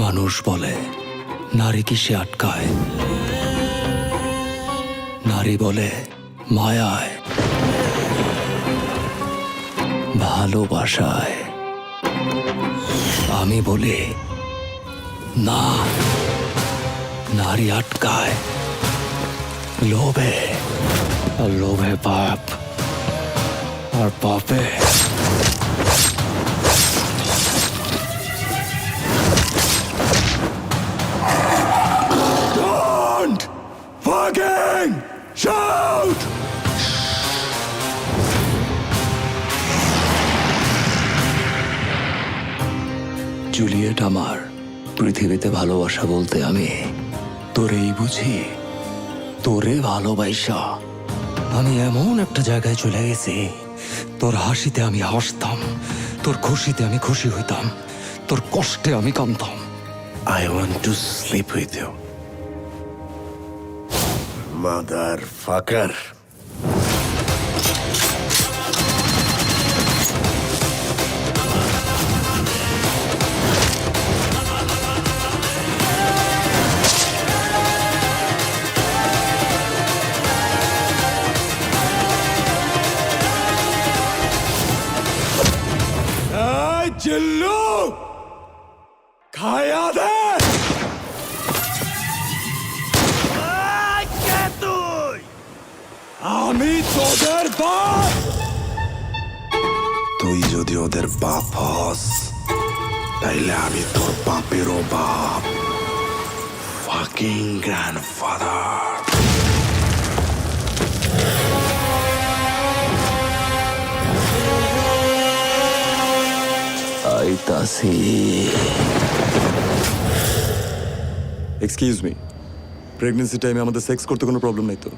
মানুষ বলে নারী কিসে আটকায়, নারী বলে মায়ায়, ভালোবাসায়। আমি বলি না, নারী আটকায় লোভে, আর লোভে পাপ, আর পাপে Don't fucking shout! জুলিয়েট আমার, পৃথিবীতে ভালোবাসা বলতে আমি তোরেই বুঝি। তোরে ভালোবাসা আমি এমন একটা জায়গায় চলে গেছি, তোর হাসিতে আমি হাসতাম, তোর খুশিতে আমি খুশি হইতাম, তোর কষ্টে আমি কাঁদতাম। I want to sleep with you. Motherfucker. এই জিল্লু, খায়া দে। আমি তোদের বাপ। তুই যদি ওদের বাপ হস, তাইলে আমি তোর বাপেরও বাপ। Fucking grandfather. আইতাছি। এক্সকিউজ মি, প্রেগনেন্সি টাইমে আমাদের সেক্স করতে কোনো প্রবলেম নাই তো?